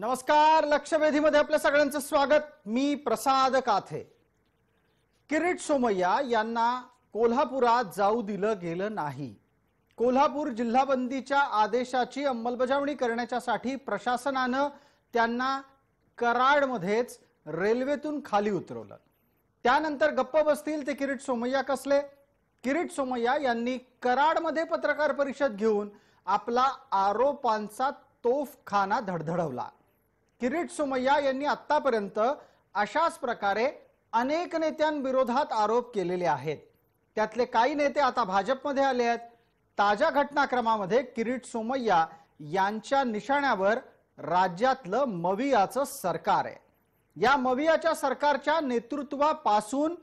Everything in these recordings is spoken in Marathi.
नमस्कार. लक्षवेधीमध्ये आपल्या सगळ्यांचं स्वागत. मी प्रसाद काथे. किरीट सोमय्या यांना कोल्हापुरात जाऊ दिलं गेलं नाही. कोल्हापूर जिल्हाबंदीच्या आदेशाची अंमलबजावणी करण्यासाठी प्रशासनानं त्यांना कराडमध्येच रेल्वेतून खाली उतरवलं. त्यानंतर गप्प बसतील ते किरीट सोमय्या कसले? किरीट सोमय्या यांनी कराडमध्ये पत्रकार परिषद घेऊन आपला आरोपांचा तोफखाना धडधडवला. किरीट सोमय्या यांनी आतापर्यंत अशाच प्रकारे अनेक नेत्यांविरोधात आरोप केलेले आहेत. त्यातले काही नेते आता भाजपमध्ये आले आहेत. ताज्या घटनाक्रमामध्ये किरीट सोमय्या यांच्या निशाण्यावर राज्यातलं मवियाचं सरकार आहे. या मवियाच्या सरकारच्या नेतृत्वापासून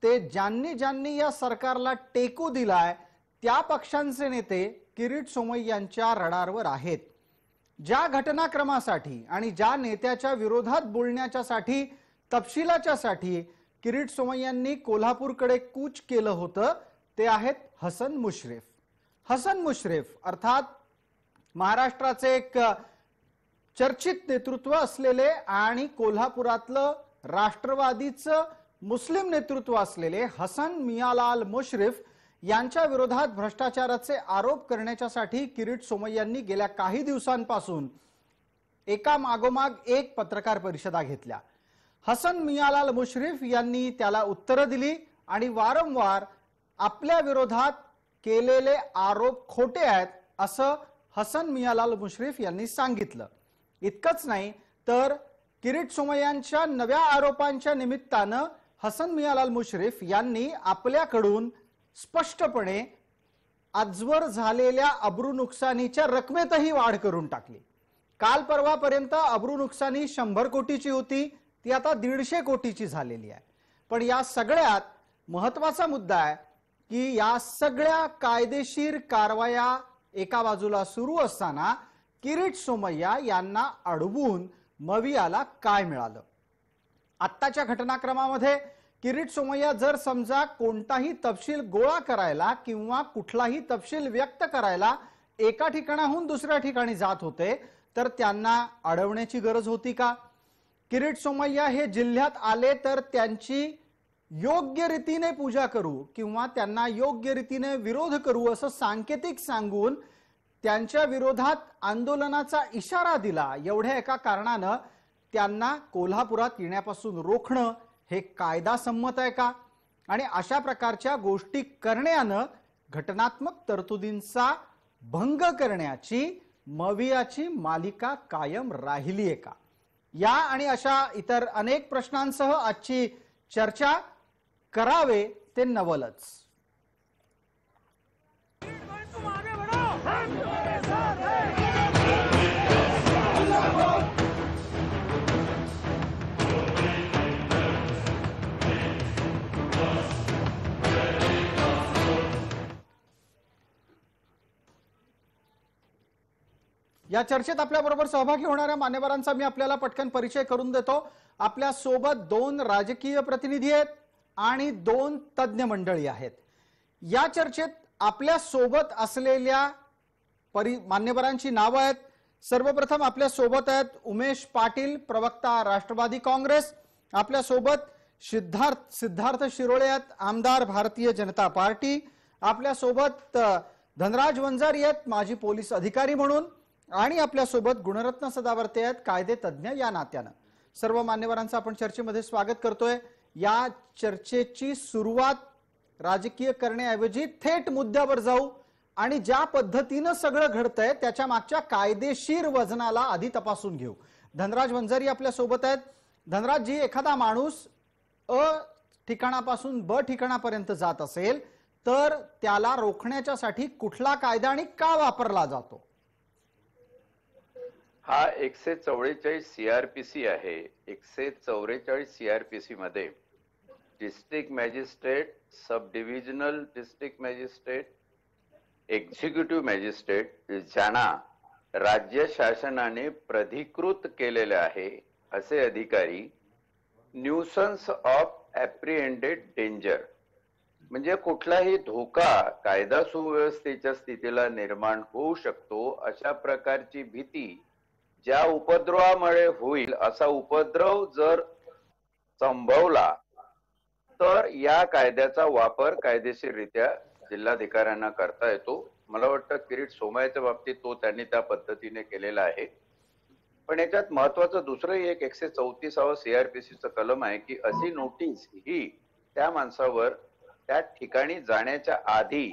ते ज्यांनी या सरकारला टेकू दिलाय त्या पक्षांचे नेते किरीट सोमय्यांच्या रडारवर आहेत. ज्या घटनाक्रमासाठी आणि ज्या नेत्याच्या विरोधात बोलण्याच्यासाठी तपशिलाच्यासाठी किरीट सोमय्यांनी कोल्हापूरकडे कूच केलं होतं ते आहेत हसन मुश्रीफ. हसन मुश्रीफ अर्थात महाराष्ट्राचे एक चर्चित नेतृत्व असलेले आणि कोल्हापुरातलं राष्ट्रवादीचं मुस्लिम नेतृत्व असलेले हसन मियालाल मुश्रीफ यांच्या विरोधात भ्रष्टाचाराचे आरोप करण्याच्यासाठी किरीट सोमय्यांनी गेल्या काही दिवसांपासून एका मागोमाग एक पत्रकार परिषदा घेतल्या. हसन मियालाल मुश्रीफ यांनी त्याला उत्तरं दिली आणि वारंवार आपल्या विरोधात केलेले आरोप खोटे आहेत असं हसन मियालाल मुश्रीफ यांनी सांगितलं. इतकंच नाही तर किरीट सोमय्यांच्या नव्या आरोपांच्या निमित्तानं हसन मियालाल मुश्रीफ यांनी आपल्याकडून स्पष्टपणे आजवर झालेल्या अब्रू नुकसानीच्या रकमेतही वाढ करून टाकली. काल परवापर्यंत अब्रू नुकसानी 100 कोटीची होती, ती आता 150 कोटीची झालेली आहे. पण या सगळ्यात महत्त्वाचा मुद्दा आहे की या सगळ्या कायदेशीर कारवाया एका बाजूला सुरू असताना किरीट सोमय्या यांना अडवून मवियाला काय मिळालं? आत्ताच्या घटनाक्रमामध्ये किरीट सोमय्या जर समजा कोणताही तपशील गोळा करायला किंवा कुठलाही तपशील व्यक्त करायला एका ठिकाणाहून दुसऱ्या ठिकाणी जात होते तर त्यांना अडवण्याची गरज होती का? किरीट सोमय्या हे जिल्ह्यात आले तर त्यांची योग्य रीतीने पूजा करू किंवा त्यांना योग्य रीतीने विरोध करू असं सांकेतिक सांगून त्यांच्या विरोधात आंदोलनाचा इशारा दिला, एवढ्या एका कारणानं त्यांना कोल्हापुरात येण्यापासून रोखणं हे कायदा संमत आहे का? आणि अशा प्रकारच्या गोष्टी करण्यानं घटनात्मक तरतुदींचा भंग करण्याची मवियाची मालिका कायम राहिली आहे का? या आणि अशा इतर अनेक प्रश्नांसह आजची चर्चा करावे ते नवलच. या चर्चेत आपल्याबरोबर सहभागी होणाऱ्या मान्यवरांचा मी आपल्याला पटकन परिचय करून देतो. आपल्या सोबत 2 राजकीय प्रतिनिधी आहेत आणि 2 तज्ञ मंडळी आहेत. या चर्चेत आपल्या सोबत असलेल्या मान्यवरांची नावं आहेत. सर्वप्रथम आपल्या सोबत आहेत उमेश पाटील, प्रवक्ता राष्ट्रवादी काँग्रेस. आपल्या सोबत सिद्धार्थ शिरोळे आहेत, आमदार भारतीय जनता पार्टी. आपल्या सोबत धनराज वंजारी आहेत, माजी पोलीस अधिकारी म्हणून. आणि आपल्या सोबत गुणरत्न सदावर्ते आहेत, कायदे तज्ञ या नात्यानं. सर्व मान्यवरांचं आपण चर्चेमध्ये स्वागत करतोय. या चर्चेची सुरुवात राजकीय करण्याऐवजी थेट मुद्द्यावर जाऊ आणि ज्या पद्धतीनं सगळं घडतंय त्याच्या मागच्या कायदेशीर वजनाला आधी तपासून घेऊ. धनराज वंजारी आपल्या सोबत आहेत. धनराजजी, एखादा माणूस अ ठिकाणापासून ब ठिकाणापर्यंत जात असेल तर त्याला रोखण्याच्यासाठी कुठला कायदा आणि का वापरला जातो? हा 144 CRPC आहे. 144 CRPC मध्ये डिस्ट्रिक्ट मॅजिस्ट्रेट, सब divisional district magistrate, executive magistrate ज्यांना राज्य शासनाने प्राधिकृत केलेले आहे असे अधिकारी न्यूसन्स ऑफ ॲप्रिहेंडेड डेंजर म्हणजे कुठलाही धोका कायदा सुव्यवस्थेच्या स्थितीला निर्माण होऊ शकतो अशा प्रकारची भीती ज्या उपद्रवामुळे होईल असा उपद्रव जर संभवला तर या कायद्याचा वापर कायदेशीररित्या जिल्हाधिकाऱ्यांना करता येतो. मला वाटतं किरीट सोमय्याच्या बाबतीत तो त्यांनी त्या पद्धतीने केलेला आहे. पण याच्यात महत्वाचं दुसरंही एक 134 सीआरपीसीचं कलम आहे की अशी नोटीस ही त्या माणसावर त्या ठिकाणी जाण्याच्या आधी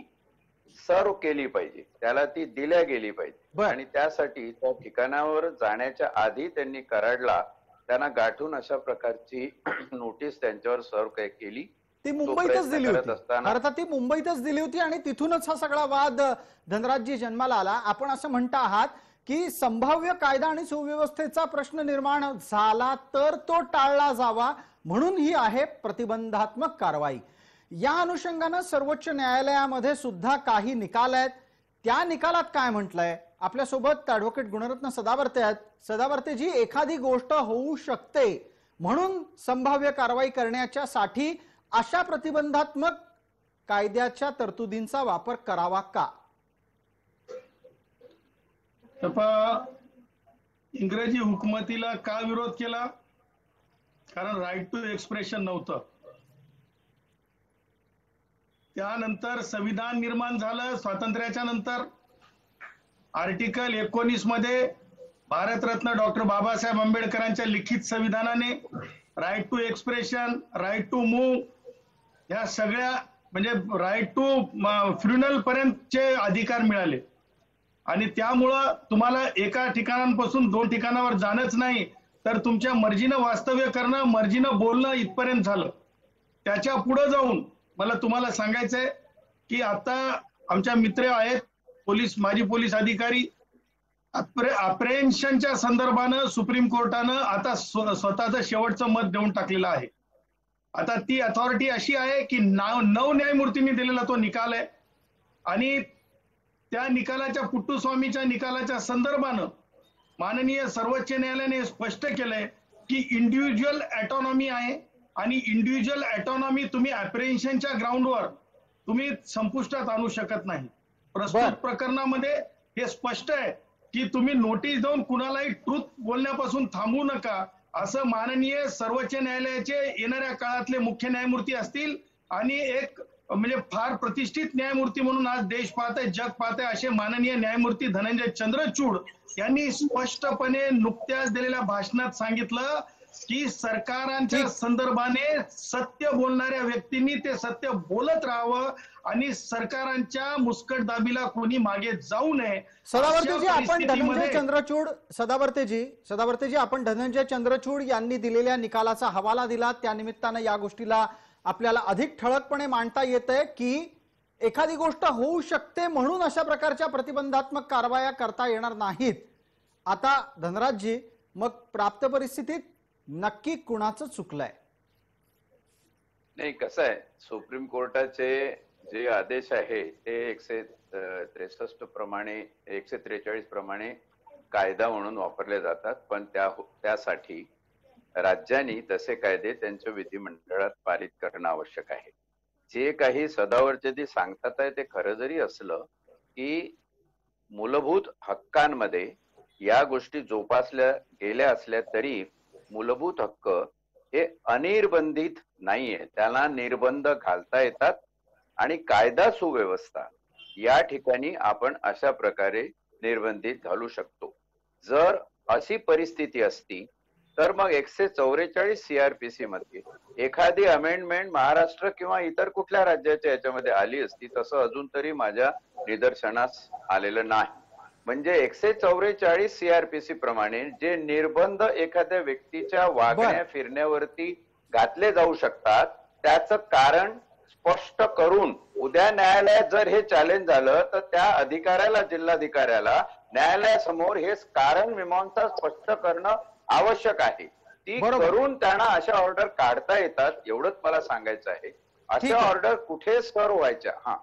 सर्व केली पाहिजे, त्याला ती दिल्या गेली पाहिजे आणि त्यासाठी त्या ठिकाणावर जाण्याच्या आधी त्यांनी कराडला त्यांना गाठून अशा प्रकारची नोटीस त्यांच्यावर सर्व केली. ती मुंबईतच दिली होती, अर्थात ती मुंबईतच दिली होती आणि तिथूनच हा सगळा वाद धनराजजी जन्माला आला. आपण असं म्हणता आहात की संभाव्य कायदा आणि सुव्यवस्थेचा प्रश्न निर्माण झाला तर तो टाळला जावा म्हणून ही आहे प्रतिबंधात्मक कारवाई. या अनुषंगाने सर्वोच्च न्यायालयामध्ये सुद्धा काही निकाल आहेत. त्या निकालात काय म्हटलंय? आपल्यासोबत ॲडव्होकेट गुणरत्न सदावर्ते आहेत. सदावर्तेजी, एखादी गोष्ट होऊ शकते म्हणून संभाव्य कारवाई करण्याच्या साठी अशा प्रतिबंधात्मक कायद्याच्या तरतुदींचा वापर करावा का? इंग्रजी हुकुमतीला का विरोध केला? कारण राईट टू एक्सप्रेशन नव्हतं. त्यानंतर संविधान निर्माण झालं. स्वातंत्र्याच्या नंतर आर्टिकल 19 मध्ये भारतरत्न डॉक्टर बाबासाहेब आंबेडकरांच्या लिखित संविधानाने right to expression, right to move या सगळ्या म्हणजे राईट टू फ्युनरल पर्यंतचे अधिकार मिळाले आणि त्यामुळं तुम्हाला एका ठिकाणापासून 2 ठिकाणावर जाणंच नाही तर तुमच्या मर्जीनं वास्तव्य करणं, मर्जीनं बोलणं इथपर्यंत झालं. त्याच्या पुढे जाऊन मला तुम्हाला सांगायचंय की आता आमच्या मित्र आहेत पोलीस, माजी पोलीस अधिकारी, अप्रेन्शनच्या संदर्भानं सुप्रीम कोर्टानं आता स्वतःचं शेवटचं मत देऊन टाकलेलं आहे. आता ती अथॉरिटी अशी आहे की 9 न्यायमूर्तींनी दिलेला तो निकाल आहे आणि त्या निकालाच्या पुट्टुस्वामीच्या निकालाच्या संदर्भानं माननीय सर्वोच्च न्यायालयाने स्पष्ट केलंय की इंडिव्हिज्युअल ऑटोनॉमी आहे आणि इंडिव्हिज्युअल ऑटोनॉमी तुम्ही अप्रेन्शनच्या ग्राउंडवर तुम्ही संपुष्टात आणू शकत नाही. प्रस्तुत प्रकरणामध्ये हे स्पष्ट आहे की तुम्ही नोटीस देऊन कुणालाही ट्रुथ बोलण्यापासून थांबवू नका असं माननीय सर्वोच्च न्यायालयाचे येणाऱ्या काळातले मुख्य न्यायमूर्ती असतील आणि एक म्हणजे फार प्रतिष्ठित न्यायमूर्ती म्हणून आज देश पाहते, जग पाहते असे माननीय न्यायमूर्ती धनंजय चंद्रचूड यांनी स्पष्टपणे नुकत्याच दिलेल्या भाषणात सांगितलं की सरकारांच्या संदर्भाने सत्य बोलणाऱ्या व्यक्तींनी ते सत्य बोलत राहावं आणि सरकारांच्या मुस्कटदाबीला कोणी मागे जाऊ नये. सदावर्तेजी, आपण धनंजय चंद्रचूड यांनी दिलेल्या निकालाचा हवाला दिला, त्या निमित्तानं या गोष्टीला आपल्याला अधिक ठळकपणे मांडता येतंय की एखादी गोष्ट होऊ शकते म्हणून अशा प्रकारच्या प्रतिबंधात्मक कारवाया करता येणार नाहीत. आता धनराजजी, मग प्राप्त परिस्थितीत नक्की कुणाचं चुकलंय? नाही, कसं आहे, सुप्रीम कोर्टाचे जे आदेश आहे ते 163 प्रमाणे 143 प्रमाणे कायदा म्हणून वापरले जातात, पण त्यासाठी राज्यांनी तसे कायदे त्यांच्या विधिमंडळात पारित करणं आवश्यक आहे. जे काही सदावर्तेजी सांगतात आहे ते खरं जरी असलं की मूलभूत हक्कांमध्ये या गोष्टी जोपासल्या गेल्या असल्या तरी मूलभूत हक्क हे अनिर्बंधित नाहीये, त्याला निर्बंध घालता येतात आणि कायदा सुव्यवस्था या ठिकाणी आपण अशा प्रकारे निर्बंधित घालू शकतो. जर अशी परिस्थिती असती तर मग 144 सीआरपीसी मध्ये एखादी अमेंडमेंट महाराष्ट्र किंवा इतर कुठल्या राज्याच्या याच्यामध्ये आली असती, तसं अजून तरी माझ्या निदर्शनास आलेलं नाही. म्हणजे 144 सीआरपीसी प्रमाणे जे निर्बंध एखाद्या व्यक्तीच्या वागण्या फिरण्यावरती घातले जाऊ शकतात त्याचं कारण स्पष्ट करून उद्या न्यायालयात जर हे चॅलेंज झालं तर त्या अधिकाऱ्याला, जिल्हाधिकाऱ्याला न्यायालयासमोर हे कारण मीमांसा स्पष्ट करणं आवश्यक आहे. ती करून त्यांना अशा ऑर्डर काढता येतात, एवढंच मला सांगायचं आहे. अशा ऑर्डर कुठे सर व्हायच्या? हा,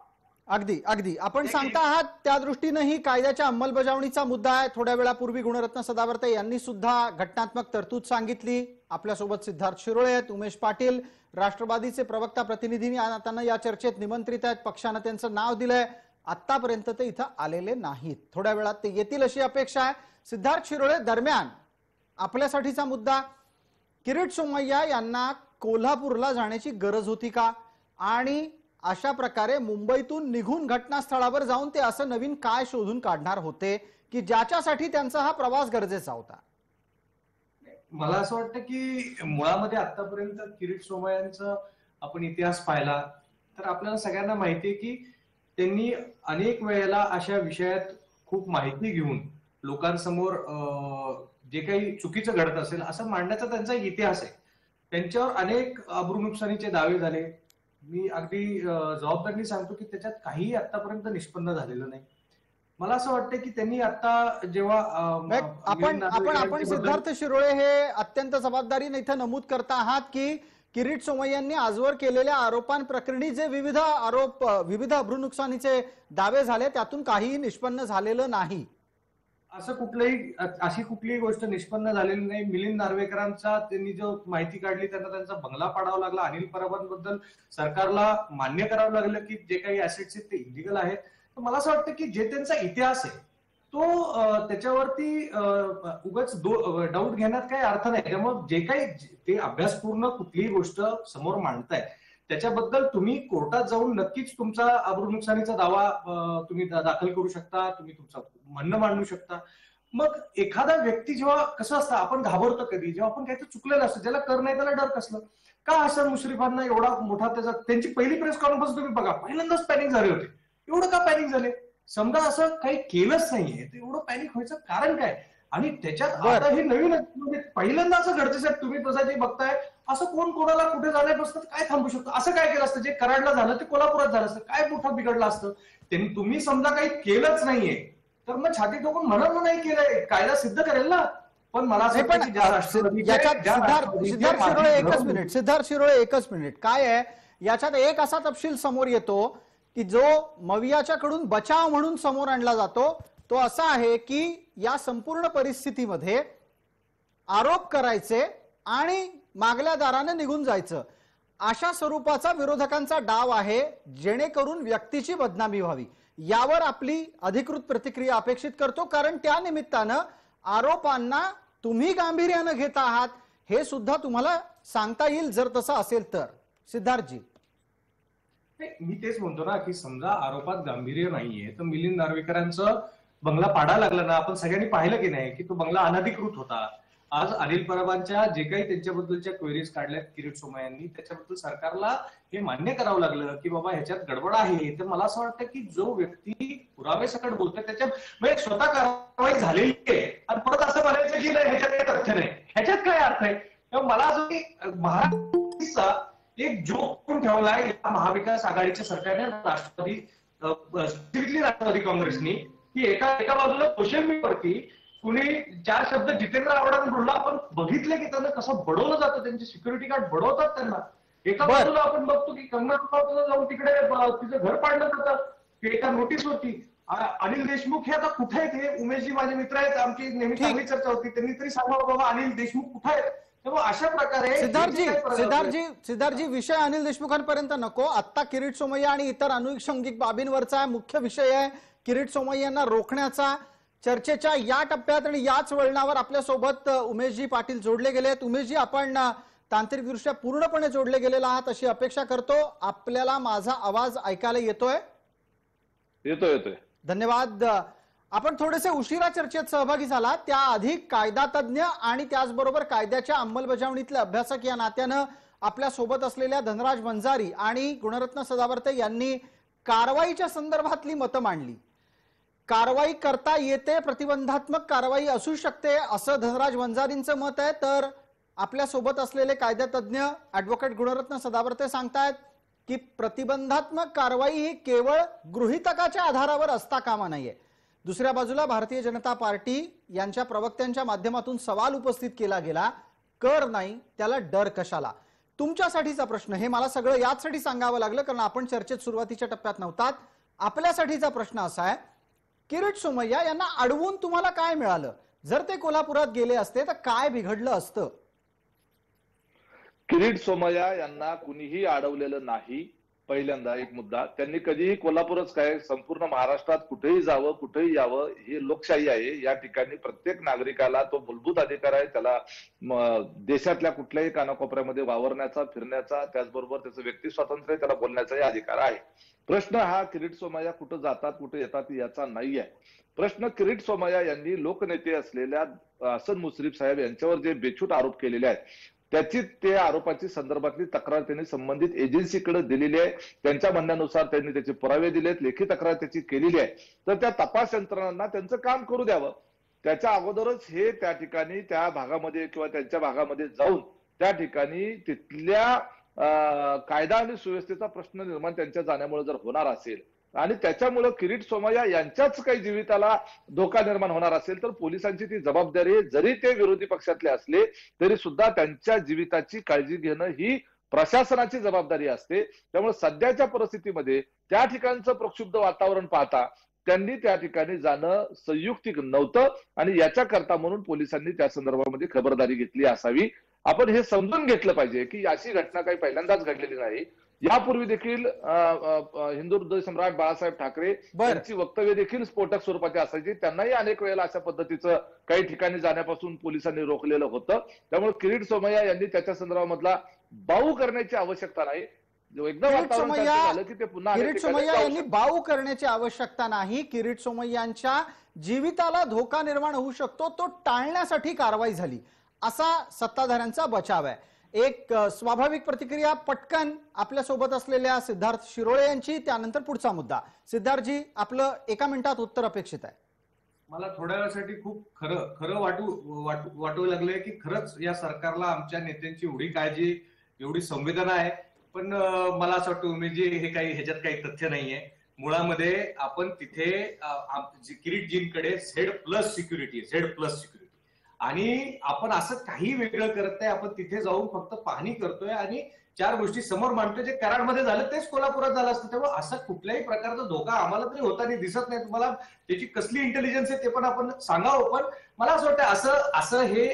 अगदी अगदी आपण सांगता आहात त्या दृष्टीने ही कायद्याच्या अंमलबजावणीचा मुद्दा आहे. थोड्या वेळापूर्वी गुणरत्न सदावर्ते यांनी सुद्धा घटनात्मक तरतूद सांगितली. आपल्यासोबत सिद्धार्थ शिरोळे आहेत, उमेश पाटील राष्ट्रवादीचे प्रवक्ता प्रतिनिधी आता या चर्चेत निमंत्रित आहेत, पक्षाने त्यांचं नाव दिलंय. आतापर्यंत ते इथं आलेले नाहीत. थोड्या वेळात ते येतील अशी अपेक्षा आहे. सिद्धार्थ शिरोळे, दरम्यान आपल्यासाठीचा मुद्दा, किरीट सोमय्या यांना कोल्हापूरला जाण्याची गरज होती का? आणि अशा प्रकारे मुंबईतून निघून घटनास्थळावर जाऊन ते असं नवीन काय शोधून काढणार होते की ज्याच्यासाठी त्यांचा हा प्रवास गरजेचा होता? मला असं वाटतं की मुळामध्ये आतापर्यंत किरीट सोमय्यांचा आपण इतिहास पाहिला तर आपल्याला सगळ्यांना माहिती आहे की त्यांनी अनेक वेळेला अशा विषयात खूप माहिती घेऊन लोकांसमोर जे काही चुकीचं घडत असेल असं मांडण्याचा त्यांचा इतिहास आहे. त्यांच्यावर अनेक अब्रू नुकसानीचे दावे झाले. मी अगदी जबाबदारीने सांगतो की त्याच्यात काहीही आतापर्यंत निष्पन्न झालेलं नाही. मला असं वाटतं की त्यांनी आता जेव्हा आपण सिद्धार्थ शिरोळे हे अत्यंत जबाबदारीने इथं नमूद करता आहात की किरीट सोमय्यांनी आजवर केलेल्या आरोपांप्रकरणी जे विविध अब्रूनुकसानीचे दावे झाले त्यातून काहीही निष्पन्न झालेलं नाही. अशी कुठलीही गोष्ट निष्पन्न झालेली नाही. मिलिंद नार्वेकरांचा त्यांनी जो माहिती काढली त्यांना त्यांचा बंगला पाडावा लागला. अनिल परबांबद्दल सरकारला मान्य करावं लागलं की जे काही ऍसेट्स आहेत ते इलिगल आहेत. तर मला असं वाटतं की जे त्यांचा इतिहास आहे तो त्याच्यावरती उगाच डाऊट घेण्यात काही अर्थ नाही. त्यामुळे जे काही ते अभ्यासपूर्ण कुठलीही गोष्ट समोर मांडताय त्याच्याबद्दल तुम्ही कोर्टात जाऊन नक्कीच तुमचा अब्रू नुकसानीचा दावा तुम्ही दाखल करू शकता. तुम्ही तुमचं म्हणणं मांडू शकता. मग एखादा व्यक्ती जेव्हा कसं असतं आपण घाबरतो कधी जेव्हा आपण काहीतरी चुकलेलं असतं ज्याला कर नाही त्याला डर कसलं का? हसन मुश्रीफांना एवढा मोठा त्यांची पहिली प्रेस कॉन्फरन्स तुम्ही बघा पहिल्यांदाच पॅनिक झाले होते. एवढं का पॅनिक झाले? समजा असं काही केलंच नाहीये तर एवढं पॅनिक व्हायचं कारण काय? आणि त्याच्यात आता हे नवीन म्हणजे पहिल्यांदा असं घडतं साहेब. तुम्ही तसं जे बघताय असं कोण कोणाला कुठे जाण्यापासून काय थांबू शकतो? असं काय केलं असतं जे कराडला झालं ते कोल्हापुरात झालं असतं? काय मोठं बिघडलं असतं? त्यांनी तुम्ही समजा काही केलंच नाहीये तर मग छाती ठोकून म्हणून नाही केलंय कायदा सिद्ध करेल ना. पण मला असं सिद्धार्थ शिरोळे एकच मिनिट काय आहे याच्यात एक असा तपशील समोर येतो की जो मवियाच्याकडून बचाव म्हणून समोर आणला जातो तो असा आहे की या संपूर्ण परिस्थितीमध्ये आरोप करायचे आणि मागल्या दाराने निघून जायचं अशा स्वरूपाचा विरोधकांचा डाव आहे जेणेकरून व्यक्तीची बदनामी व्हावी. यावर आपली अधिकृत प्रतिक्रिया अपेक्षित करतो कारण त्या निमित्तानं आरोपांना तुम्ही गांभीर्यानं घेत आहात हे सुद्धा तुम्हाला सांगता येईल जर तसं असेल तर. सिद्धार्थजी, मी तेच म्हणतो ना की समजा आरोपात गांभीर्य नाहीये तर मिलिंद नार्वेकरांचं बंगला पाडायला लागला ना. आपण सगळ्यांनी पाहिलं की नाही की तो बंगला अनधिकृत होता. आज अनिल परबांच्या जे काही त्यांच्याबद्दलच्या क्वेरीज काढल्यात किरीट सोमय्यांनी त्याच्याबद्दल सरकारला हे मान्य करावं लागलं की बाबा ह्याच्यात गडबड आहे. तर मला असं वाटतं की जो व्यक्ती पुरावे सकट बोलतोय त्याच्यात म्हणजे स्वतः कारवाई झालेली आहे आणि परत असं म्हणायचं की नाही ह्याच्यात काही तथ्य नाही ह्याच्यात काय अर्थ आहे? मला असं की महाराष्ट्राचा एक जोक करून ठेवलाय या महाविकास आघाडीच्या सरकारने राष्ट्रवादी काँग्रेसनी की एका बाजूला सोशल मीडियावरती कुणी 4 शब्द जितेंद्र आव्हाडांना बोलला आपण बघितले की त्यांना कसं बडवलं जातं. त्यांचे सिक्युरिटी गार्ड बडवतात त्यांना. एका बाजूला आपण बघतो की कंगना जाऊन तिकडे तिचं घर पाडलं जातं एका नोटीसवरती. अनिल देशमुख हे आता कुठे आहेत? हे उमेशजी माझे मित्र आहेत आमची नेहमी चांगली चर्चा होती. त्यांनी तरी सांगावं बाबा अनिल देशमुख कुठे आहेत? तेव्हा अशा प्रकारे सिद्धार्थजी विषय अनिल देशमुखांपर्यंत नको. आता किरीट सोमय्या आणि इतर अनुषंगिक बाबींवरचा मुख्य विषय आहे किरीट सोमय्यांना रोखण्याचा. चर्चेच्या या टप्प्यात आणि याच वळणावर आपल्या सोबत उमेशजी पाटील जोडले गेले आहेत. उमेशजी, आपण तांत्रिकदृष्ट्या पूर्णपणे जोडले गेलेला आहात अशी अपेक्षा करतो. आपल्याला माझा आवाज ऐकायला येतोय? येतोय. धन्यवाद. आपण थोडेसे उशिरा चर्चेत सहभागी झाला. त्याआधी कायदा तज्ञ आणि त्याचबरोबर कायद्याच्या अंमलबजावणीतले अभ्यासक या नात्यानं आपल्या सोबत असलेल्या धनराज वंजारी आणि गुणरत्न सदावर्ते यांनी कारवाईच्या संदर्भातली मतं मांडली. कारवाई करता येते, प्रतिबंधात्मक कारवाई असू शकते असं धनराज वंजारींचं मत आहे. तर आपल्या सोबत असलेले कायदातज्ञ ऍडव्होकेट गुणरत्न सदावर्ते सांगतायत की प्रतिबंधात्मक कारवाई ही केवळ गृहीतकाच्या आधारावर असता कामा नये. दुसऱ्या बाजूला भारतीय जनता पार्टी यांच्या प्रवक्त्यांच्या माध्यमातून सवाल उपस्थित केला गेला, कर नाही त्याला डर कशाला? तुमच्यासाठीचा प्रश्न, हे मला सगळं याचसाठी सांगावं लागलं कारण आपण चर्चेत सुरुवातीच्या टप्प्यात नव्हतात. आपल्यासाठीचा प्रश्न असा आहे, किरीट सोमय्या यांना अडवून तुम्हाला काय मिळालं? जर ते कोल्हापुरात गेले असते तर काय बिघडलं असतं? किरीट सोमय्या यांना कुणीही अडवलेलं नाही. पहिल्यांदा एक मुद्दा, त्यांनी कधीही कोल्हापूरच काय संपूर्ण महाराष्ट्रात कुठेही जावं कुठेही यावं, ही लोकशाही आहे. या ठिकाणी प्रत्येक नागरिकाला तो मूलभूत अधिकार आहे. त्याला देशातल्या कुठल्याही कानाकोपऱ्यामध्ये वावरण्याचा, फिरण्याचा, त्याचबरोबर त्याचं व्यक्ती स्वातंत्र्य, त्याला बोलण्याचाही अधिकार आहे. प्रश्न हा किरीट सोमय्या कुठं जातात कुठे येतात याचा नाही आहे. प्रश्न किरीट सोमय्या यांनी लोकनेते असलेल्या हसन मुश्रीफ साहेब यांच्यावर जे बेछूट आरोप केलेले आहेत, त्याची ते आरोपाची संदर्भातली तक्रार त्यांनी संबंधित एजन्सीकडे दिलेली आहे. त्यांच्या म्हणण्यानुसार त्यांनी त्याचे पुरावे दिलेत, लेखी तक्रार त्याची केलेली आहे. तर त्या तपास यंत्रणांना त्यांचं काम करू द्यावं. त्याच्या अगोदरच हे त्या ठिकाणी त्या भागामध्ये किंवा त्यांच्या भागामध्ये जाऊन त्या ठिकाणी तिथल्या कायदा आणि सुव्यवस्थेचा प्रश्न निर्माण त्यांच्या जाण्यामुळे जर होणार असेल आणि त्याच्यामुळे किरीट सोमय्या यांच्याच काही जीविताला धोका निर्माण होणार असेल तर पोलिसांची ती जबाबदारी आहे. जरी ते विरोधी पक्षातले असले तरी सुद्धा त्यांच्या जीविताची काळजी घेणं ही प्रशासनाची जबाबदारी असते. त्यामुळे सध्याच्या परिस्थितीमध्ये त्या ठिकाणचं प्रक्षुब्ध वातावरण पाहता त्यांनी त्या ठिकाणी जाणं संयुक्तिक नव्हतं आणि याच्याकरता म्हणून पोलिसांनी त्या संदर्भामध्ये खबरदारी घेतली असावी. आपण हे समजून घेतलं पाहिजे की अशी घटना काही पहिल्यांदाच घडलेली नाही. यापूर्वी देखील हिंदू हृदय सम्राट बाळासाहेब ठाकरे यांची वक्तव्य देखील स्फोटक स्वरूपाची असायची. त्यांनाही अनेक वेळेला अशा पद्धतीचं काही ठिकाणी जाण्यापासून पोलिसांनी रोखलेलं होतं. त्यामुळे किरीट सोमय्या यांनी त्याच्या संदर्भामधला बाऊ करण्याची आवश्यकता नाही. एकदा वातावरण झालं की ते पुन्हा किरीट सोमय्या यांनी बाऊ करण्याची आवश्यकता नाही. किरीट सोमय्यांच्या जीविताला धोका निर्माण होऊ शकतो तो टाळण्यासाठी कारवाई झाली असा सत्ताधाऱ्यांचा बचाव आहे. एक स्वाभाविक प्रतिक्रिया पटकन आपल्या सोबत असलेल्या सिद्धार्थ शिरोळे यांची, त्यानंतर पुढचा मुद्दा. सिद्धार्थजी, आपलं 1 मिनिटात उत्तर अपेक्षित आहे. मला थोड्या वेळासाठी खूप खरं वाटू लागलंय की खरंच या सरकारला आमच्या नेत्यांची एवढी काळजी, एवढी संवेदना आहे. पण मला असं वाटतं उमेशजी, हे काही ह्याच्यात काही तथ्य नाहीये. मुळामध्ये आपण तिथे किरीटजींकडे Z+ सिक्युरिटी आणि आपण असं काही वेगळं करत नाही. आपण तिथे जाऊन फक्त पाहणी करतोय आणि 4 गोष्टी समोर मांडतोय. जे कराडमध्ये झालं तेच कोल्हापुरात झालं असतं. त्यामुळे असं कुठल्याही प्रकारचा धोका आम्हाला तरी होताना दिसत नाही. तुम्हाला त्याची कसली इंटेलिजन्स आहे ते पण आपण सांगावं. पण मला असं वाटतं असं हे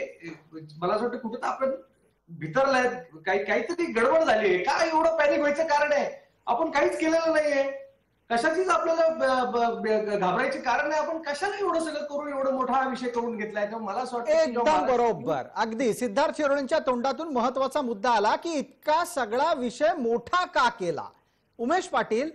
मला असं वाटतं कुठं तर आपण भितरलाय, काहीतरी गडबड झाली आहे. काय एवढं पॅनिक व्हायचं कारण आहे? आपण काहीच केलेलं नाहीये. कशाचीच आपल्याला घाबरायचे कारण आहे. आपण कशाला एवढं सगळं करून एवढा मोठा विषय करून घेतलाय? तर मला असं वाटतं एकदम बरोबर. अगदी सिद्धार्थ शिरोळेंच्या तोंडातून महत्वाचा मुद्दा आला की इतका सगळा विषय मोठा का केला. उमेश पाटील,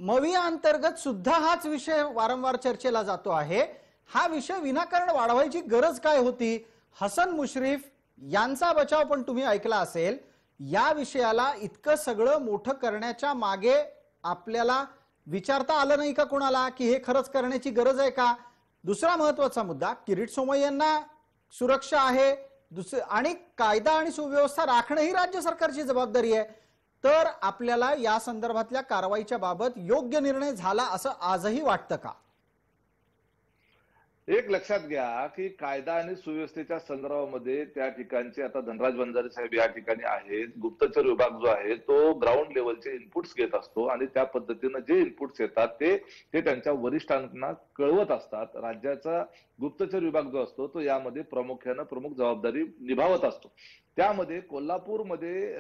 मविया अंतर्गत सुद्धा हाच विषय वारंवार चर्चेला जातो आहे. हा विषय विनाकारण वाढवायची गरज काय होती? हसन मुश्रीफ यांचा बचाव पण तुम्ही ऐकला असेल. या विषयाला इतकं सगळं मोठं करण्याच्या मागे आपल्याला विचारता आलं नाही का कोणाला की हे खरंच करण्याची गरज आहे का? दुसरा महत्वाचा मुद्दा, किरीट सोमय्यांना सुरक्षा आहे आणि कायदा आणि सुव्यवस्था राखणं ही राज्य सरकारची जबाबदारी आहे. तर आपल्याला या संदर्भातल्या कारवाईच्या बाबत योग्य निर्णय झाला असं आजही वाटतं का? एक लक्षात घ्या की कायदा आणि सुव्यवस्थेच्या संदर्भामध्ये त्या ठिकाणचे आता धनराज बंजारे साहेब या ठिकाणी आहेत. गुप्तचर विभाग जो आहे तो ग्राउंड लेवलचे इनपुट्स घेत असतो आणि त्या पद्धतीनं जे इनपुट्स येतात ते त्यांच्या वरिष्ठांना कळवत असतात. राज्याचा गुप्तचर विभाग जो असतो तो यामध्ये प्रामुख्यानं प्रमुख जबाबदारी निभावत असतो. त्यामध्ये कोल्हापूरमध्ये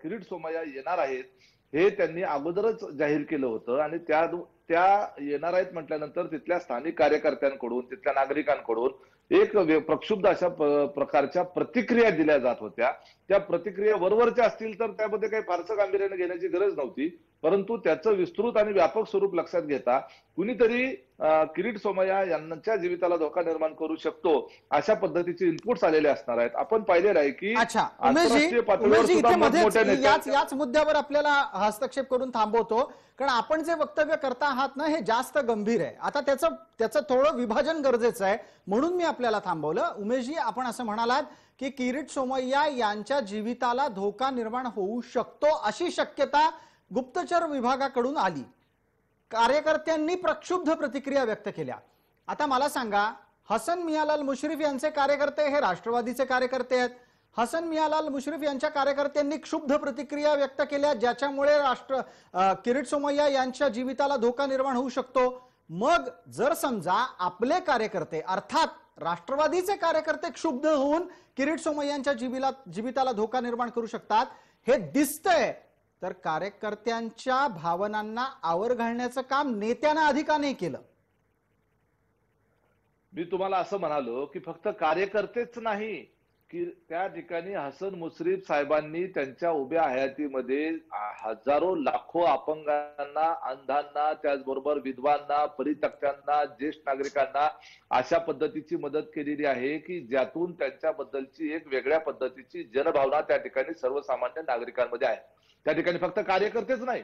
किरीट सोमय्या येणार आहेत हे त्यांनी अगोदरच जाहीर केलं होतं आणि त्या येणार आहेत म्हटल्यानंतर तिथल्या स्थानिक कार्यकर्त्यांकडून, तिथल्या नागरिकांकडून एक प्रक्षुब्ध अशा प्रकारच्या प्रतिक्रिया दिल्या जात होत्या. त्या प्रतिक्रिया वरवरच्या असतील तर त्यामध्ये काही फारसं गांभीर्याने घेण्याची गरज नव्हती. परंतु त्याचं विस्तृत आणि व्यापक स्वरूप लक्षात घेता कुणीतरी किरीट सोमय्या यांच्या जीविताला धोका निर्माण करू शकतो अशा पद्धतीचे इनपुट्स आलेले असणार आहेत. आपण पाहिलेलं आहे की याच मुद्द्यावर आपल्याला हस्तक्षेप करून थांबवतो, कारण आपण जे वक्तव्य करता आहात ना हे जास्त गंभीर आहे. आता त्याचं थोडं विभाजन गरजेचं आहे म्हणून मी आपल्याला थांबवलं. उमेशजी, आपण असं म्हणालात की किरीट सोमय्या यांच्या जीविताला धोका निर्माण होऊ शकतो अशी शक्यता गुप्तचर विभागाकडून आली. कार्यकर्त्यांनी प्रक्षुब्ध प्रतिक्रिया व्यक्त केल्या. आता मला सांगा, हसन मियालाल मुश्रीफ यांचे कार्यकर्ते हे राष्ट्रवादीचे कार्यकर्ते आहेत. हसन मियालाल मुश्रीफ यांच्या कार्यकर्त्यांनी क्षुब्ध प्रतिक्रिया व्यक्त केल्या ज्याच्यामुळे किरीट सोमय्या यांच्या जीविताला धोका निर्माण होऊ शकतो. मग जर समजा आपले कार्यकर्ते अर्थात राष्ट्रवादीचे कार्यकर्ते क्षुब्ध होऊन किरीट सोमय्यांच्या जीविताला धोका निर्माण करू शकतात हे दिसतंय, तर कार्यकर्त्यांच्या भावनांना आवर घालण्याचं काम नेत्यानं आधी का नाही केलं? मी तुम्हाला असं म्हणालो की फक्त कार्यकर्तेच नाही, की त्या ठिकाणी हसन मुश्रीफ साहेबांनी त्यांच्या उभ्या हयातीमध्ये हजारो लाखो अपंगांना, अंधांना, त्याचबरोबर विधवांना, परित्यक्त्यांना, ज्येष्ठ नागरिकांना अशा पद्धतीची मदत केलेली आहे की ज्यातून त्यांच्याबद्दलची एक वेगळ्या पद्धतीची जनभावना त्या ठिकाणी सर्वसामान्य नागरिकांमध्ये आहे. त्या ठिकाणी फक्त कार्यकर्तेच नाही,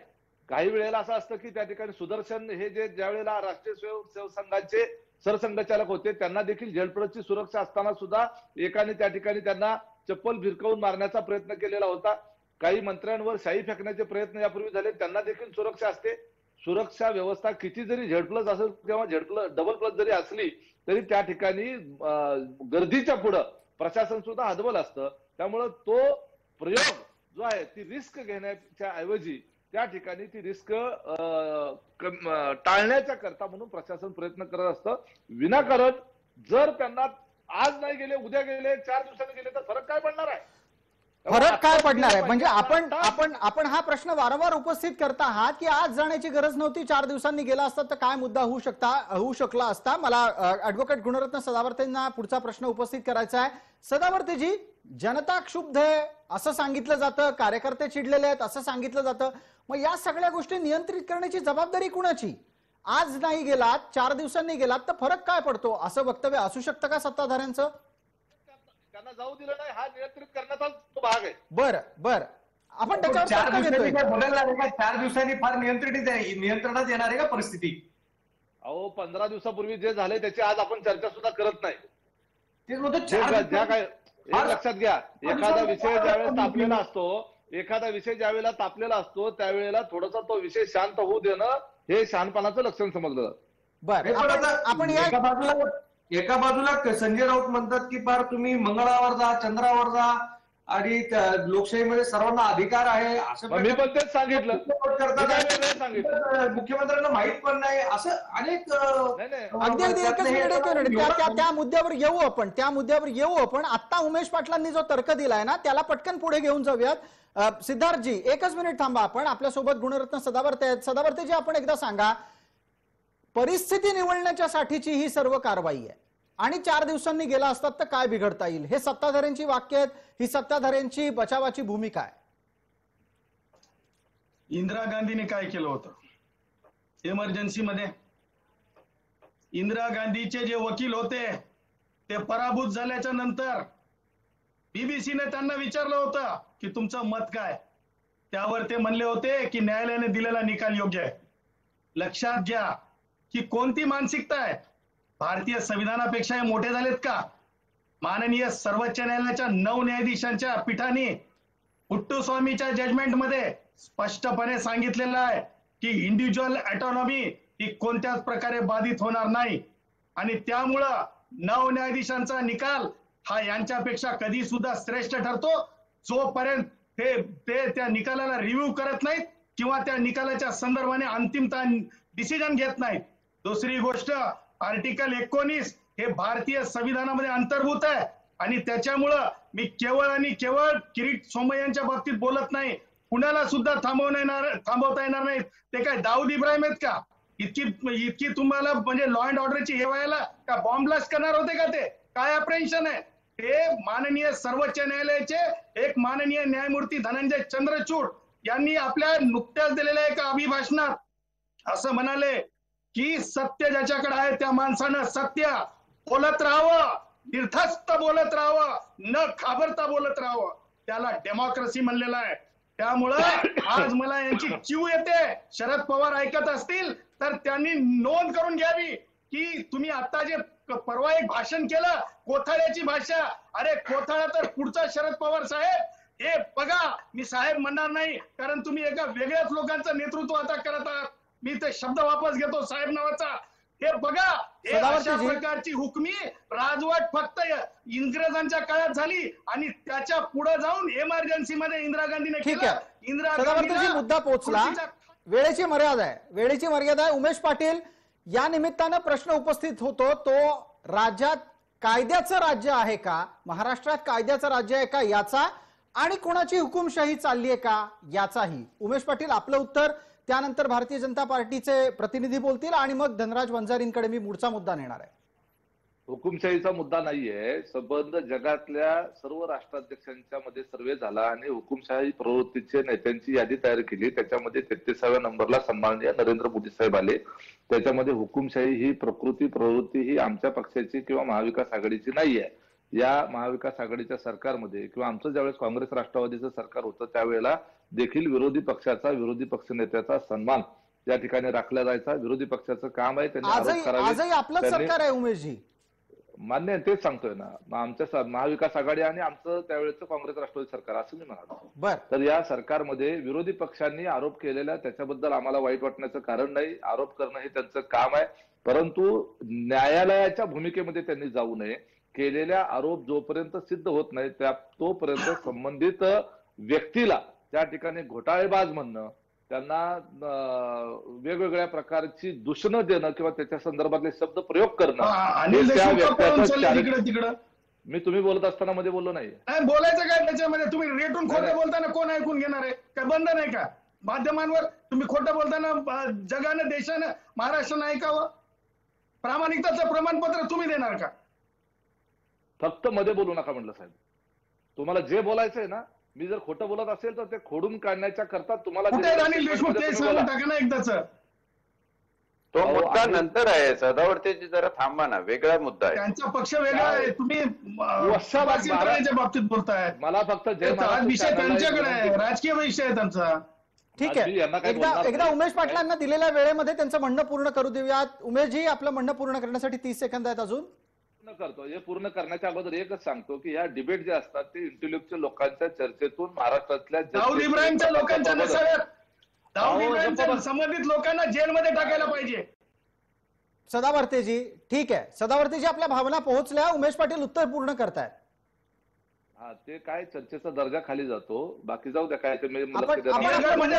काही वेळेला असं असतं की त्या ठिकाणी सुदर्शन हे जे ज्या वेळेला राष्ट्रीय स्वयंसेवक संघाचे सरसंघचालक होते त्यांना देखील झेडपीची सुरक्षा असताना सुद्धा एकाने त्या ठिकाणी त्यांना चप्पल भिरकावून मारण्याचा प्रयत्न केलेला होता. काही मंत्र्यांवर शाई फेकण्याचे प्रयत्न यापूर्वी झाले, त्यांना देखील सुरक्षा असते. सुरक्षा व्यवस्था किती जरी झेडप्लस असेल किंवा झेडप्लस डबल प्लस जरी असली तरी त्या ठिकाणी गर्दीच्या पुढं प्रशासन सुद्धा हतबल असतं. त्यामुळं तो प्रयोग जो आहे ती रिस्क घेण्याच्या ऐवजी त्या ठिकाणी ती रिस्क टाळण्याच्या करता म्हणून प्रशासन प्रयत्न करत असतं. विनाकारण जर त्यांना आज नाही गेले, उद्या गेले, 4 दिवसांनी गेले तर फरक काय पडणार आहे? फरक काय पडणार आहे म्हणजे आपण हा प्रश्न वारंवार उपस्थित करत आहात की आज जाण्याची गरज नव्हती, 4 दिवसांनी गेला असता तर काय मुद्दा होऊ शकला असता. मला ऍडव्होकेट गुणरत्न सदावर्तेंना पुढचा प्रश्न उपस्थित करायचा आहे. सदावर्तेजी, जनता क्षुब्ध आहे असं सांगितलं जातं, कार्यकर्ते चिडलेले आहेत असं सांगितलं जातं, मग या सगळ्या गोष्टी नियंत्रित करण्याची जबाबदारी कुणाची? आज नाही गेलात, 4 दिवसांनी गेलात तर फरक काय पडतो असं वक्तव्य असू शकतं का सत्ताधाऱ्यांचं? त्यांना जाऊ दिलं नाही हा नियंत्रित करण्याचा तो भाग आहे. बरं आपण त्याच्यावर 4 तर्क दिवसांनी घेतोय. काय बदलणार आहे का? 4 दिवसांनी फार नियंत्रणात येणार आहे का परिस्थिती? अहो 15 दिवसापूर्वी जे झाले त्याची आज आपण चर्चा सुद्धा करत नाही. तेच म्हणतो, ज्या 4 काय एक लक्षात घ्या, एखादा विषय ज्यावेळेस तापलेला असतो, एखादा विषय ज्यावेळेला तापलेला असतो त्यावेळेला थोडासा तो विषय शांत होऊ देणं हे शहाणपणाचं लक्षण समजलं. बरं आपण या एका बाजूला संजय राऊत म्हणतात की फार तुम्ही मंगळावर जा, चंद्रावर जा आणि लोकशाहीमध्ये सर्वांना अधिकार आहे असं मी पण तेच सांगितलं. मुख्यमंत्र्यांना माहित पण नाही असं अनेक अगदी एकच मिनिट त्या मुद्द्यावर येऊ आपण, आता उमेश पाटलांनी जो तर्क दिलाय ना त्याला पटकन पुढे घेऊन जाऊयात. सिद्धार्थजी एकच मिनिट थांबा, आपण आपल्यासोबत गुणरत्न सदावर्ते आहेत. सदावर्तेजी आपण एकदा सांगा, परिस्थिती निवडण्याच्या साठीची ही सर्व कारवाई आहे आणि 4 दिवसांनी गेला असतात तर काय बिघडता येईल, हे सत्ताधाऱ्यांची वाक्य आहेत, ही सत्ताधाऱ्यांची बचावाची भूमिका आहे. इंदिरा गांधीने काय केलं होतं इमर्जन्सी मध्ये? इंदिरा गांधीचे जे वकील होते ते पराभूत झाल्याच्या नंतर बीबीसीने त्यांना विचारलं होतं की तुमचं मत काय, त्यावर ते म्हणले होते की न्यायालयाने दिलेला निकाल योग्य आहे. लक्षात घ्या की कोणती मानसिकता आहे, भारतीय संविधानापेक्षा हे मोठे झालेत का? माननीय सर्वोच्च न्यायालयाच्या 9 न्यायाधीशांच्या पीठाने पुट्टुस्वामीच्या जजमेंटमध्ये स्पष्टपणे सांगितलेलं आहे की इंडिव्हिज्युअल ऑटोनॉमी ही कोणत्याच प्रकारे बाधित होणार नाही आणि त्यामुळं 9 न्यायाधीशांचा निकाल हा यांच्यापेक्षा कधी सुद्धा श्रेष्ठ ठरतो जोपर्यंत ते त्या निकालाला रिव्ह्यू करत नाहीत किंवा त्या निकालाच्या संदर्भाने अंतिमता डिसिजन घेत नाहीत. दुसरी गोष्ट, आर्टिकल 19 हे भारतीय संविधानामध्ये अंतर्भूत आहे आणि त्याच्यामुळं मी केवळ आणि केवळ किरीट सोमय्यांच्या बाबतीत बोलत नाही, कुणाला सुद्धा थांबवता येणार नाहीत. ते काय दाऊद इब्राहिम आहेत का? इतकी तुम्हाला म्हणजे लॉ अँड ऑर्डरची हे व्हायला का बॉम्ब ब्लास्ट करणार होते का? ते काय अप्रेन्शन आहे? ते माननीय सर्वोच्च न्यायालयाचे एक माननीय न्यायमूर्ती धनंजय चंद्रचूड यांनी आपल्या नुकत्याच दिलेल्या एका अभिभाषणात असं म्हणाले की सत्य ज्याच्याकडे आहे त्या माणसानं सत्य बोलत राहावं, निर्धास्त बोलत राहावं, न घाबरता बोलत राहावं, त्याला डेमोक्रेसी म्हणलेलं आहे. त्यामुळं आज मला यांची चिव येते. शरद पवार ऐकत असतील तर त्यांनी नोंद करून घ्यावी की तुम्ही आता जे परवा एक भाषण केलं कोथाळ्याची भाषा, अरे कोथाळा तर पुढचा शरद पवार साहेब, हे बघा, मी साहेब म्हणणार नाही कारण तुम्ही एका वेगळ्याच लोकांचं नेतृत्व आता करत आहात, मी ते शब्द वापस घेतो साहेब नावाचा. हे बघा, हे अशा प्रकारची हुकमी राजवट फक्त इंग्रजांच्या काळात झाली आणि त्याच्या पुढे जाऊन इमर्जन्सी मध्ये इंदिरा गांधीने केलं. इंदिरा गांधीला मुद्दा पोहोचला, वेळेची मर्यादा आहे. उमेश पाटील, या निमित्तानं प्रश्न उपस्थित होतो तो राज्यात कायद्याचं राज्य आहे का, महाराष्ट्रात कायद्याचं राज्य आहे का याचा आणि कोणाची हुकुमशाही चालली आहे का याचाही? उमेश पाटील आपलं उत्तर, त्यानंतर भारतीय जनता पार्टीचे प्रतिनिधी बोलतील आणि मग धनराज वंजारींकडे मी पुढचा मुद्दा नेणार आहे. हुकुमशाहीचा मुद्दा नाहीये. संबंध जगातल्या सर्व राष्ट्राध्यक्षांच्या मध्ये सर्वे झाला आणि हुकुमशाही प्रवृत्तीचे नेत्यांची यादी तयार केली. त्याच्यामध्ये 33व्या नंबरला सन्माननीय नरेंद्र मोदी साहेब आले. त्याच्यामध्ये हुकुमशाही ही प्रवृत्ती ही आमच्या पक्षाची किंवा महाविकास आघाडीची नाहीये. या महाविकास आघाडीच्या सरकारमध्ये किंवा आमचं ज्यावेळेस काँग्रेस राष्ट्रवादीचं सरकार होतं त्यावेळेला देखील विरोधी पक्ष नेत्याचा सन्मान या ठिकाणी राखला जायचा. विरोधी पक्षाचं काम आहे त्यांनी आरोप करावे. आजही आपलंच सरकार आहे उमेशजी. मान्य आहे, तेच सांगतोय ना. आमच्या महाविकास आघाडी आणि आमचं त्यावेळेचं काँग्रेस राष्ट्रवादी सरकार असं मी म्हणालो. तर या सरकारमध्ये विरोधी पक्षांनी आरोप केलेला त्याच्याबद्दल आम्हाला वाईट वाटण्याचं कारण नाही. आरोप करणं हे त्यांचं काम आहे, परंतु न्यायालयाच्या भूमिकेमध्ये त्यांनी जाऊ नये. केलेल्या आरोप जोपर्यंत सिद्ध होत नाही तोपर्यंत संबंधित व्यक्तीला त्या ठिकाणी घोटाळेबाज म्हणणं, त्यांना वेगवेगळ्या प्रकारची दूषणं देणं किंवा त्याच्या संदर्भातले शब्द प्रयोग करणं, मी तुम्ही बोलत असताना मध्ये बोललो नाही. बोलायचं काय त्याच्यामध्ये? तुम्ही रेटून खोटं बोलताना कोण ऐकून घेणार आहे? काय बंद नाही का माध्यमांवर? तुम्ही खोटं बोलताना जगानं देशानं महाराष्ट्रानं ऐकावं? प्रामाणिकताचं प्रमाणपत्र तुम्ही देणार का? फक्त मध्ये बोलू नका म्हटलं साहेब. तुम्हाला जे बोलायचंय ना, मी जर खोटं बोलत असेल तर ते खोडून काढण्याच्या करता तुम्हाला अनिल देशमुख ते सांगून टाका ना एकदाच. तो मुद्दा नंतर आहे. सदावर्तेची जरा थांबा ना, वेगळा मुद्दा आहे. त्यांचा पक्ष वेगळा आहे. तुम्ही बाबतीत बोलताय. मला फक्त विषय त्यांच्याकडे आहे, राजकीय विषय आहे त्यांचा. ठीक आहे, एकदा उमेश पाटलांना दिलेल्या वेळेमध्ये त्यांचं म्हणणं पूर्ण करू देऊयात. उमेशजी, आपलं म्हणणं पूर्ण करण्यासाठी 30 सेकंद आहेत अजून. करतो. हे पूर्ण करण्याच्या अगोदर एकच सांगतो की ह्या डिबेट जे असतात ते इंटेलेक्च्युअल लोकांच्या चर्चेतून महाराष्ट्रातल्या दाऊद इब्राहिमच्या लोकांच्या नसाव्यात. दाऊद इब्राहिमच्या संबंधित लोकांना जेलमध्ये टाकायला पाहिजे. सदावर्तेजी, ठीक आहे. सदावर्तेजी, आपल्या भावना पोहोचल्या. उमेश पाटील उत्तर पूर्ण करतायत. हा, ते काय चर्चेचा दर्जा खाली जातो. बाकी जाऊ द्या. काय ते आपण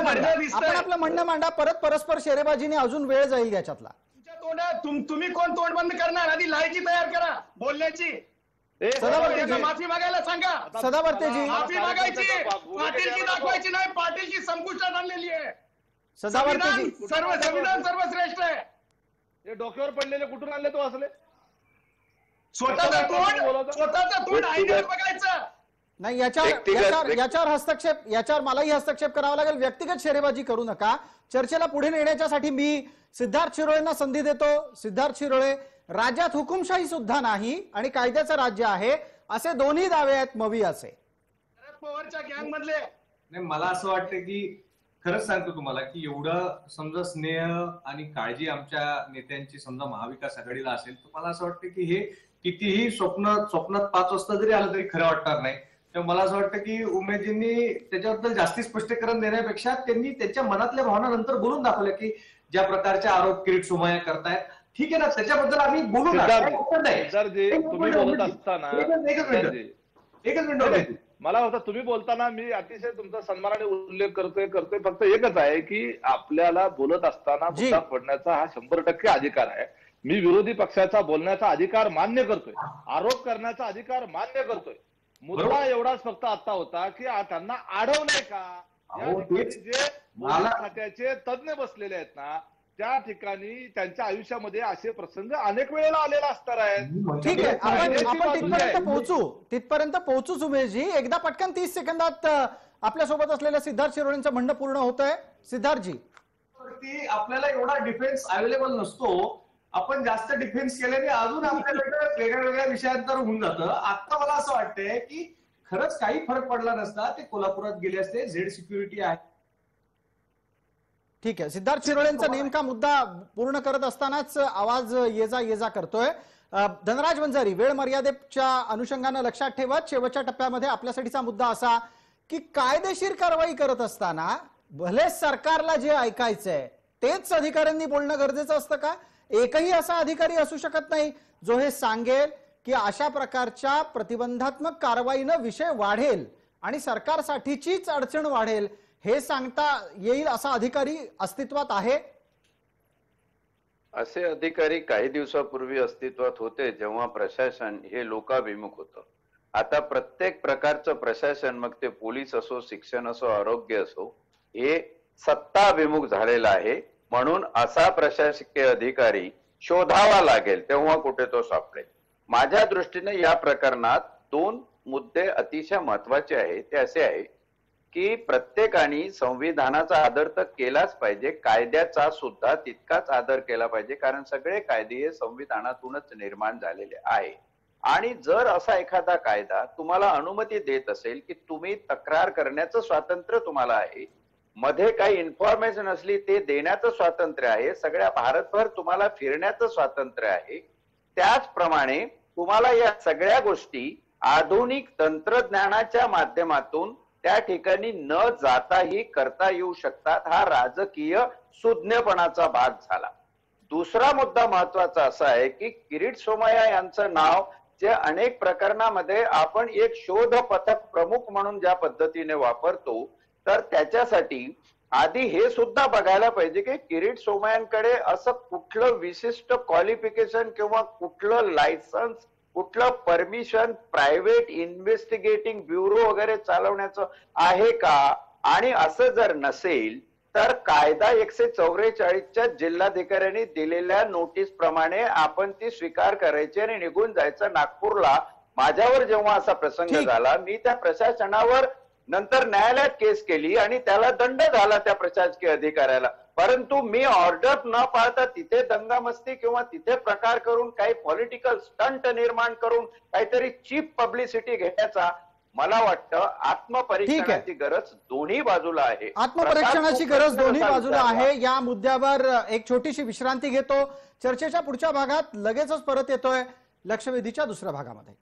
आपलं म्हणणं मांडा. परत परस्पर शेरेबाजीने अजून वेळ जाईल याच्यातला. तुम्ही कोण तोंड बंद करणार? आधी लायकी तयार करा बोलण्याची. माफी मागायला सांगा. सदावर्तेजी, माफी मागायची, पाटीलची दाखवायची नाही. पाटीलची संपुष्टात आणलेली आहे. सदावर्तेजी, संविधान सर्वश्रेष्ठ आहे. हे डोक्यावर पडलेले कुठून आणले तो असले? स्वतःचा तोंड आईने बघायचं नाही. याच्यावर मलाही हस्तक्षेप करावा लागेल. व्यक्तिगत शेरेबाजी करू नका. चर्चेला पुढे नेण्यासाठी मी सिद्धार्थ शिरोळेंना संधी देतो. सिद्धार्थ शिरोळे, राज्यात हुकुमशाही सुद्धा नाही आणि कायद्याचं राज्य आहे असे दोन्ही दावे आहेत मवियाचे. शरद पवारच्या गँग मधले. नाही, मला असं वाटतं की खरंच सांगतो तुम्हाला की एवढं समजा स्नेह आणि काळजी आमच्या नेत्यांची समजा महाविकास आघाडीला असेल तर मला असं वाटतं की हे कितीही स्वप्नात 5 वाजता जरी आलं तरी खरं वाटणार नाही. तर मला असं वाटतं की उमेशजींनी त्याच्याबद्दल जास्ती स्पष्टीकरण देण्यापेक्षा त्यांनी त्यांच्या मनातल्या भावना नंतर बोलून दाखवल्या की ज्या प्रकारचे आरोप किरीट सोमय्या करतायत, ठीक आहे ना, त्याच्याबद्दल आम्ही बोलू ना. एकच मिनिट. मला होता तुम्ही बोलताना मी अतिशय तुमचा सन्मानाने उल्लेख करतोय. फक्त एकच आहे की आपल्याला बोलत असताना मुद्दा फोडण्याचा हा 100% अधिकार आहे. मी विरोधी पक्षाचा बोलण्याचा अधिकार मान्य करतोय, आरोप करण्याचा अधिकार मान्य करतोय. मुद्दा एवढाच फक्त आता होता की त्यांना अडवलंय का? जे खात्याचे तज्ञ बसलेले आहेत ना त्या ठिकाणी त्यांच्या आयुष्यामध्ये असे प्रसंग अनेक वेळेला आलेला असणार आहेत. ठीक आहे, आपण तिथपर्यंत पोहोचूच उमेशजी. एकदा पटकन 30 सेकंदात आपल्यासोबत असलेल्या सिद्धार्थ शिरोळेंचं म्हणणं पूर्ण होत आहे. सिद्धार्थजी, आपल्याला एवढा डिफेन्स अवेलेबल नसतो. आपण जास्त डिफेन्स केल्याने अजून आपल्याकडे वेगळ्या विषयांतर होऊन जातं. आता मला असं वाटतंय की खरंच काही फरक पडला नसता ते कोल्हापुरात गेले असते. झेड सिक्युरिटी आहे. ठीक आहे. सिद्धार्थ शिरोळेंचा नेमका मुद्दा पूर्ण करत असतानाच आवाज ये जा करतोय. धनराज वंजारी, वेळ मर्यादेच्या अनुषंगाने लक्षात ठेवत शेवटच्या टप्प्यामध्ये आपल्यासाठीचा मुद्दा असा की कायदेशीर कारवाई करत असताना भले सरकारला जे ऐकायचंय तेच अधिकाऱ्यांनी बोलणं गरजेचं असतं का? एकही असा अधिकारी असू शकत नाही जो हे सांगेल की अशा प्रकारच्या प्रतिबंधात्मक कारवाईनं विषय वाढेल आणि सरकारसाठीचीच अडचण वाढेल हे सांगता येईल असा अधिकारी अस्तित्वात आहे? असे अधिकारी काही दिवसापूर्वी अस्तित्वात होते जेव्हा प्रशासन हे लोकाभिमुख होतं. आता प्रत्येक प्रकारचं प्रशासन, मग ते पोलीस असो, शिक्षण असो, आरोग्य असो, हे सत्ताभिमुख झालेलं आहे. म्हणून असा प्रशासकीय अधिकारी शोधावा लागेल, तेव्हा कुठे तो सापडेल. माझ्या दृष्टीने या प्रकरणात दोन मुद्दे अतिशय महत्वाचे आहेत. ते असे आहे की प्रत्येकाने संविधानाचा आदर तर केलाच पाहिजे, कायद्याचा सुद्धा तितकाच आदर केला पाहिजे, कारण सगळे कायदे हे संविधानातूनच निर्माण झालेले आहे. आणि जर असा एखादा कायदा तुम्हाला अनुमती देत असेल की तुम्ही तक्रार करण्याचं स्वातंत्र्य तुम्हाला आहे, मध्ये काही इन्फॉर्मेशन असली ते देण्याचं स्वातंत्र्य आहे, सगळ्या भारतभर तुम्हाला फिरण्याचं स्वातंत्र्य आहे, त्याचप्रमाणे तुम्हाला या सगळ्या गोष्टी आधुनिक तंत्रज्ञानाच्या माध्यमातून त्या ठिकाणी न जाताही करता येऊ शकतात. हा राजकीय सुज्ञपणाचा भाग झाला. दुसरा मुद्दा महत्वाचा असा आहे की किरीट सोमय्या यांचं नाव जे अनेक प्रकरणामध्ये आपण एक शोध पथक प्रमुख म्हणून ज्या पद्धतीने वापरतो, तर त्याच्यासाठी आधी हे सुद्धा बघायला पाहिजे की किरीट सोमय्यांकडे असं कुठलं विशिष्ट क्वालिफिकेशन किंवा कुठलं लायसन्स, कुठलं परमिशन प्रायव्हेट इन्व्हेस्टिगेटिंग ब्युरो वगैरे चालवण्याचं आहे का. आणि असं जर नसेल तर कायदा 144च्या जिल्हाधिकाऱ्यांनी दिलेल्या नोटीस प्रमाणे आपण ती स्वीकार करायची आणि निघून जायचं. नागपूरला माझ्यावर जेव्हा असा प्रसंग ठीक. झाला, मी त्या प्रशासनावर नंतर न्यायालयात केस केली आणि त्याला दंड झाला त्या प्रशासकीय अधिकाऱ्याला. परंतु मी ऑर्डर न पाळता तिथे दंगामस्ती किंवा तिथे प्रकार करून काही पॉलिटिकल स्टंट निर्माण करून काहीतरी चीप पब्लिसिटी घेण्याचा मला वाटतं आत्मपरीक्षणाची गरज दोन्ही बाजूला आहे. आत्मपरीक्षणाची गरज दोन्ही बाजूला आहे. या मुद्द्यावर एक छोटीशी विश्रांती घेतो. चर्चेच्या पुढच्या भागात लगेचच परत येतोय लक्षवेधीच्या दुसऱ्या भागामध्ये.